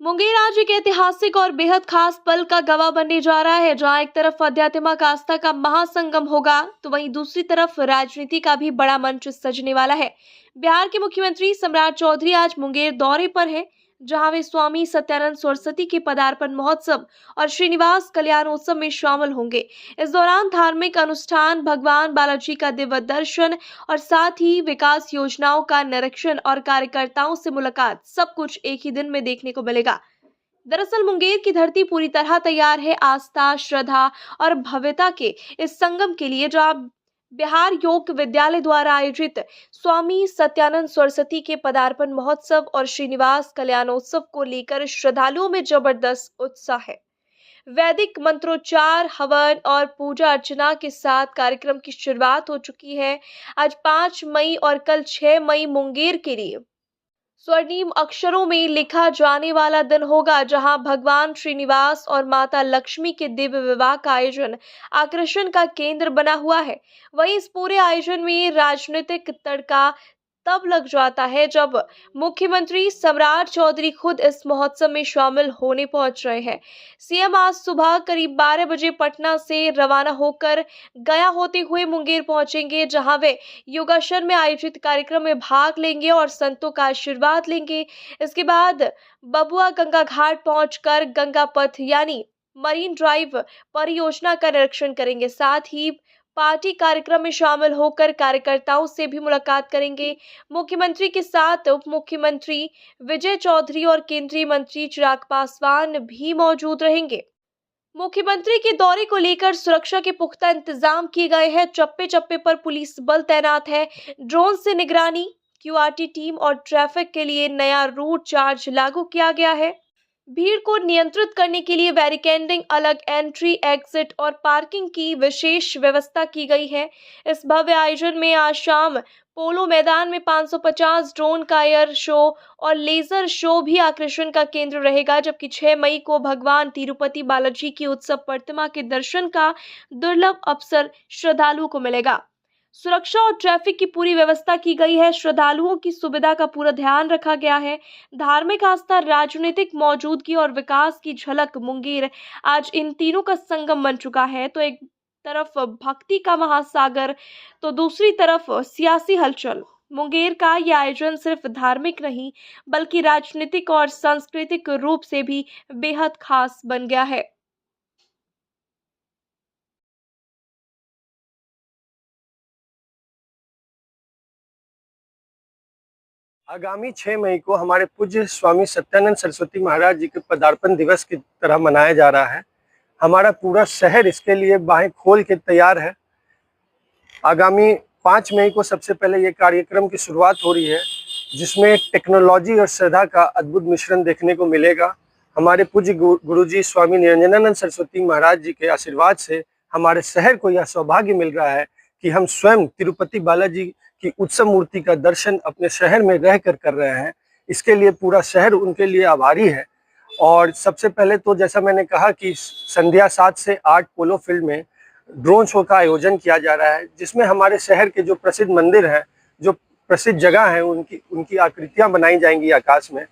मुंगेर आज एक ऐतिहासिक और बेहद खास पल का गवाह बनने जा रहा है, जहां एक तरफ आध्यात्मिक आस्था का महासंगम होगा तो वहीं दूसरी तरफ राजनीति का भी बड़ा मंच सजने वाला है। बिहार के मुख्यमंत्री सम्राट चौधरी आज मुंगेर दौरे पर है, जहां वे स्वामी सत्यानंद सरस्वती के पदार्पण महोत्सव और श्रीनिवास कल्याणोत्सव में शामिल होंगे। इस दौरान धार्मिक अनुष्ठान, भगवान बालाजी का दिव्य दर्शन और साथ ही विकास योजनाओं का निरीक्षण और कार्यकर्ताओं से मुलाकात, सब कुछ एक ही दिन में देखने को मिलेगा। दरअसल मुंगेर की धरती पूरी तरह तैयार है आस्था, श्रद्धा और भव्यता के इस संगम के लिए, जहां बिहार योग विद्यालय द्वारा आयोजित स्वामी सत्यानंद सरस्वती के पदार्पण महोत्सव और श्रीनिवास कल्याणोत्सव को लेकर श्रद्धालुओं में जबरदस्त उत्साह है। वैदिक मंत्रोच्चार, हवन और पूजा अर्चना के साथ कार्यक्रम की शुरुआत हो चुकी है। आज 5 मई और कल 6 मई मुंगेर के लिए स्वर्णिम अक्षरों में लिखा जाने वाला दिन होगा, जहां भगवान श्रीनिवास और माता लक्ष्मी के दिव्य विवाह का आयोजन आकर्षण का केंद्र बना हुआ है। वहीं इस पूरे आयोजन में राजनीतिक तड़का तब लग जाता है जब मुख्यमंत्री सम्राट चौधरी खुद इस महोत्सव में शामिल होने पहुंच रहे हैं। सीएम आज सुबह करीब 12 बजे पटना से रवाना होकर गया होते हुए मुंगेर पहुंचेंगे, जहां वे योगासन में आयोजित कार्यक्रम में भाग लेंगे और संतों का आशीर्वाद लेंगे। इसके बाद बबुआ गंगा घाट पहुंचकर गंगा पथ यानी मरीन ड्राइव परियोजना का निरीक्षण करेंगे। साथ ही पार्टी कार्यक्रम में शामिल होकर कार्यकर्ताओं से भी मुलाकात करेंगे। मुख्यमंत्री के साथ उप मुख्यमंत्री विजय चौधरी और केंद्रीय मंत्री चिराग पासवान भी मौजूद रहेंगे। मुख्यमंत्री के दौरे को लेकर सुरक्षा के पुख्ता इंतजाम किए गए हैं। चप्पे चप्पे पर पुलिस बल तैनात है। ड्रोन से निगरानी, क्यूआरटी टीम और ट्रैफिक के लिए नया रूट चार्ज लागू किया गया है। भीड़ को नियंत्रित करने के लिए बैरिकेडिंग, अलग एंट्री, एग्जिट और पार्किंग की विशेष व्यवस्था की गई है। इस भव्य आयोजन में आज शाम पोलो मैदान में 550 ड्रोन का एयर शो और लेजर शो भी आकर्षण का केंद्र रहेगा, जबकि 6 मई को भगवान तिरुपति बालाजी की उत्सव प्रतिमा के दर्शन का दुर्लभ अवसर श्रद्धालुओं को मिलेगा। सुरक्षा और ट्रैफिक की पूरी व्यवस्था की गई है। श्रद्धालुओं की सुविधा का पूरा ध्यान रखा गया है। धार्मिक आस्था, राजनीतिक मौजूदगी और विकास की झलक मुंगेर आज इन तीनों का संगम बन चुका है। तो एक तरफ भक्ति का महासागर तो दूसरी तरफ सियासी हलचल। मुंगेर का यह आयोजन सिर्फ धार्मिक नहीं बल्कि राजनीतिक और सांस्कृतिक रूप से भी बेहद खास बन गया है। आगामी 6 मई को हमारे पूज्य स्वामी सत्यानंद सरस्वती महाराज जी के पदार्पण दिवस की तरह मनाया जा रहा है। हमारा पूरा शहर इसके लिए बाहें खोल के तैयार है। आगामी 5 मई को सबसे पहले ये कार्यक्रम की शुरुआत हो रही है, जिसमें टेक्नोलॉजी और श्रद्धा का अद्भुत मिश्रण देखने को मिलेगा। हमारे पूज्य गुरुजी स्वामी निरंजनानंद सरस्वती महाराज जी के आशीर्वाद से हमारे शहर को यह सौभाग्य मिल रहा है कि हम स्वयं तिरुपति बालाजी की उत्सव मूर्ति का दर्शन अपने शहर में रहकर कर रहे हैं। इसके लिए पूरा शहर उनके लिए आभारी है। और सबसे पहले तो जैसा मैंने कहा कि संध्या 7 से 8 पोलो फील्ड में ड्रोन शो का आयोजन किया जा रहा है, जिसमें हमारे शहर के जो प्रसिद्ध मंदिर हैं, जो प्रसिद्ध जगह हैं, उनकी आकृतियां बनाई जाएंगी आकाश में।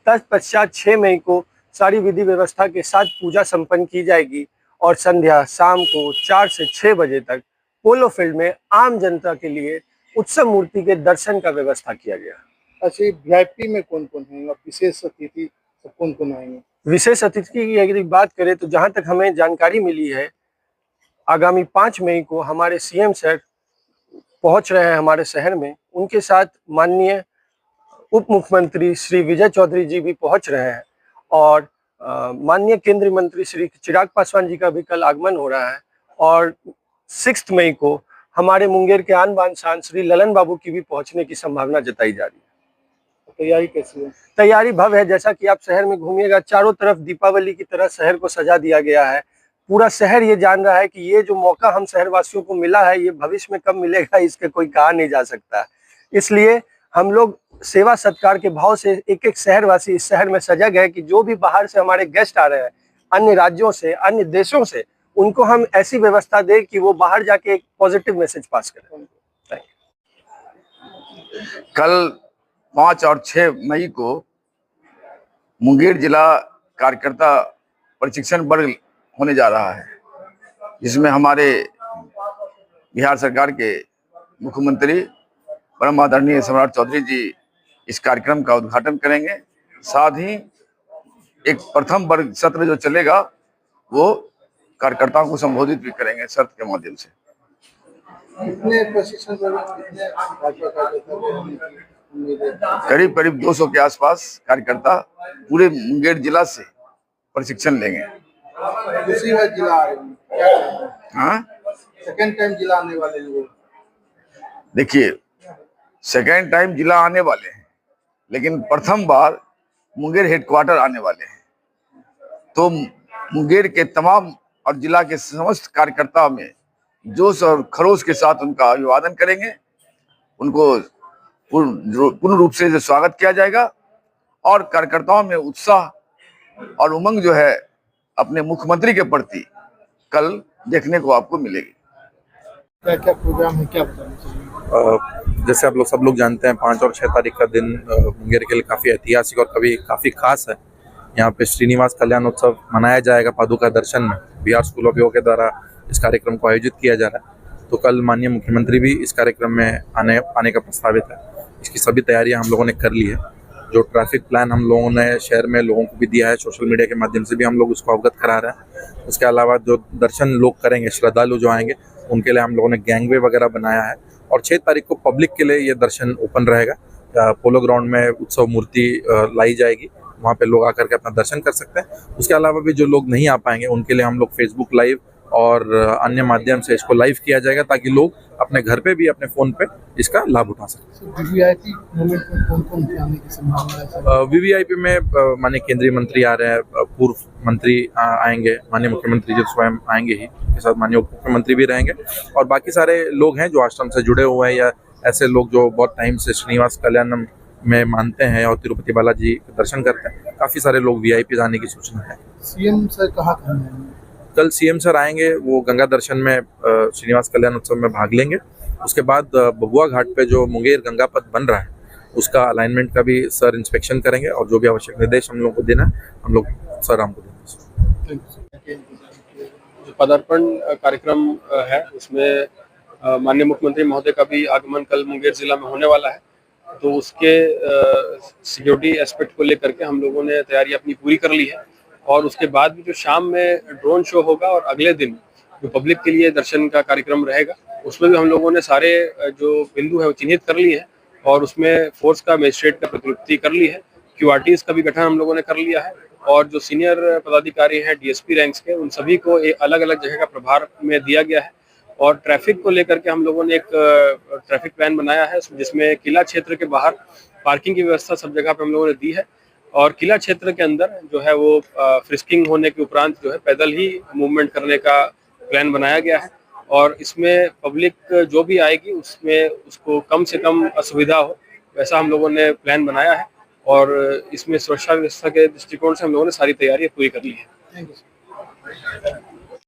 तत्पश्चात 6 मई को सारी विधि व्यवस्था के साथ पूजा संपन्न की जाएगी और संध्या शाम को 4 से 6 बजे तक पोलो फील्ड में आम जनता के लिए उत्सव मूर्ति के दर्शन का व्यवस्था किया गया। अच्छा, वीआईपी में कौन कौन है और विशेष अतिथि कौन कौन आएंगे? विशेष अतिथि की यदि बात करें तो जहां तक हमें जानकारी मिली है, आगामी 5 मई को हमारे सीएम सर पहुंच रहे हैं हमारे शहर में। उनके साथ माननीय उप मुख्यमंत्री श्री विजय चौधरी जी भी पहुंच रहे हैं और माननीय केंद्रीय मंत्री श्री चिराग पासवान जी का भी कल आगमन हो रहा है। और 6 मई को हमारे मुंगेर के आन बान शान श्री ललन बाबू की भी पहुंचने की संभावना जताई जा रही है। तैयारी कैसी है? तैयारी भव्य है। जैसा कि आप शहर में घूमिएगा, चारों तरफ दीपावली की तरह शहर को सजा दिया गया है। पूरा शहर ये जान रहा है कि ये जो मौका हम शहरवासियों को मिला है, ये भविष्य में कब मिलेगा इसके कोई कहा नहीं जा सकता। इसलिए हम लोग सेवा सत्कार के भाव से एक एक शहरवासी इस शहर में सजग है कि जो भी बाहर से हमारे गेस्ट आ रहे हैं, अन्य राज्यों से, अन्य देशों से, उनको हम ऐसी व्यवस्था दें कि वो बाहर जाके एक पॉजिटिव मैसेज पास करें। कल 5 और 6 मई को मुंगेर जिला कार्यकर्ता प्रशिक्षण वर्ग होने जा रहा है, जिसमें हमारे बिहार सरकार के मुख्यमंत्री परम आदरणीय सम्राट चौधरी जी इस कार्यक्रम का उद्घाटन करेंगे। साथ ही एक प्रथम वर्ग सत्र जो चलेगा वो कार्यकर्ताओं को संबोधित भी करेंगे सत्र के माध्यम से। कितने प्रशिक्षण कितने भाजपा कार्यकर्ता करीब करीब 200 के आसपास कार्यकर्ता पूरे मुंगेर जिला से प्रशिक्षण लेंगे। दूसरी बार जिला आ रहे हैं, क्या करेंगे? हाँ, सेकेंड टाइम जिला आने वाले हैं वो। देखिए, सेकेंड टाइम जिला आने वाले हैं, लेकिन प्रथम बार मुंगेर हेडक्वार्टर आने वाले हैं। तो मुंगेर के तमाम और जिला के समस्त कार्यकर्ता में जोश और खरोश के साथ उनका अभिवादन करेंगे। उनको पूर्ण रूप से स्वागत किया जाएगा और कार्यकर्ताओं में उत्साह और उमंग जो है अपने मुख्यमंत्री के प्रति कल देखने को आपको मिलेगी। क्या क्या प्रोग्राम है, क्या बताना चाहिए? जैसे आप लोग सब लोग जानते हैं 5 और 6 तारीख का दिन मुंगेर के लिए काफ़ी ऐतिहासिक और काफ़ी खास है। यहाँ पे श्रीनिवास कल्याण उत्सव मनाया जाएगा पादुका दर्शन में। बिहार स्कूल ऑफ योगा के द्वारा इस कार्यक्रम को आयोजित किया जा रहा है। तो कल माननीय मुख्यमंत्री भी इस कार्यक्रम में आने का प्रस्तावित है। इसकी सभी तैयारियां हम लोगों ने कर ली है। जो ट्रैफिक प्लान हम लोगों ने शहर में लोगों को भी दिया है, सोशल मीडिया के माध्यम से भी हम लोग उसको अवगत करा रहे हैं। उसके अलावा जो दर्शन लोग करेंगे, श्रद्धालु जो आएंगे, उनके लिए हम लोगों ने गैंगवे वगैरह बनाया है। और 6 तारीख को पब्लिक के लिए ये दर्शन ओपन रहेगा। पोलो ग्राउंड में उत्सव मूर्ति लाई जाएगी, वहाँ पे लोग आकर के अपना दर्शन कर सकते हैं। उसके अलावा भी जो लोग नहीं आ पाएंगे उनके लिए हम लोग फेसबुक लाइव और अन्य माध्यम से इसको लाइव किया जाएगा, ताकि लोग अपने घर पे भी अपने फ़ोन पे इसका लाभ उठा सकें। वीवीआईपी मोमेंट में कौन आने की संभावना है? वीवीआईपी में माननीय केंद्रीय मंत्री आ रहे हैं, पूर्व मंत्री आएंगे, माननीय मुख्यमंत्री जी स्वयं आएंगे ही, के साथ माननीय उप मुख्यमंत्री भी रहेंगे और बाकी सारे लोग हैं जो आश्रम से जुड़े हुए हैं या ऐसे लोग जो बहुत टाइम से श्रीनिवास कल्याणम में मानते हैं और तिरुपति बालाजी के दर्शन करते हैं। काफ़ी सारे लोग वीआईपी आने की सूचना है। सीएम सर कहाँ हैं? कल सीएम सर आएंगे, वो गंगा दर्शन में श्रीनिवास कल्याण उत्सव में भाग लेंगे। उसके बाद बबुआ घाट पे जो मुंगेर गंगा पथ बन रहा है उसका अलाइनमेंट का भी सर इंस्पेक्शन करेंगे और जो भी आवश्यक निर्देश हम लोग को देना हम लोग सर हमको देंगे। जो पदार्पण कार्यक्रम है उसमें माननीय मुख्यमंत्री महोदय का भी आगमन कल मुंगेर जिला में होने वाला है। तो उसके सिक्योरिटी एस्पेक्ट को लेकर के हम लोगों ने तैयारी अपनी पूरी कर ली है और उसके बाद भी जो शाम में ड्रोन शो होगा और अगले दिन जो पब्लिक के लिए दर्शन का कार्यक्रम रहेगा उसमें भी हम लोगों ने सारे जो बिंदु है वो चिन्हित कर लिए हैं और उसमें फोर्स का मजिस्ट्रेट का प्रतिनियुक्ति कर ली है। क्यूआरटीज का भी गठन हम लोगों ने कर लिया है और जो सीनियर पदाधिकारी हैं डीएसपी रैंक्स के, उन सभी को एक अलग अलग जगह का प्रभार में दिया गया है। और ट्रैफिक को लेकर के हम लोगों ने एक ट्रैफिक प्लान बनाया है जिसमें किला क्षेत्र के बाहर पार्किंग की व्यवस्था सब जगह पे हम लोगों ने दी है और किला क्षेत्र के अंदर जो है वो फ्रिस्किंग होने के उपरांत जो है पैदल ही मूवमेंट करने का प्लान बनाया गया है और इसमें पब्लिक जो भी आएगी उसमें उसको कम से कम असुविधा हो वैसा हम लोगों ने प्लान बनाया है और इसमें सुरक्षा व्यवस्था के दृष्टिकोण से हम लोगों ने सारी तैयारियां पूरी कर ली है। Thank you.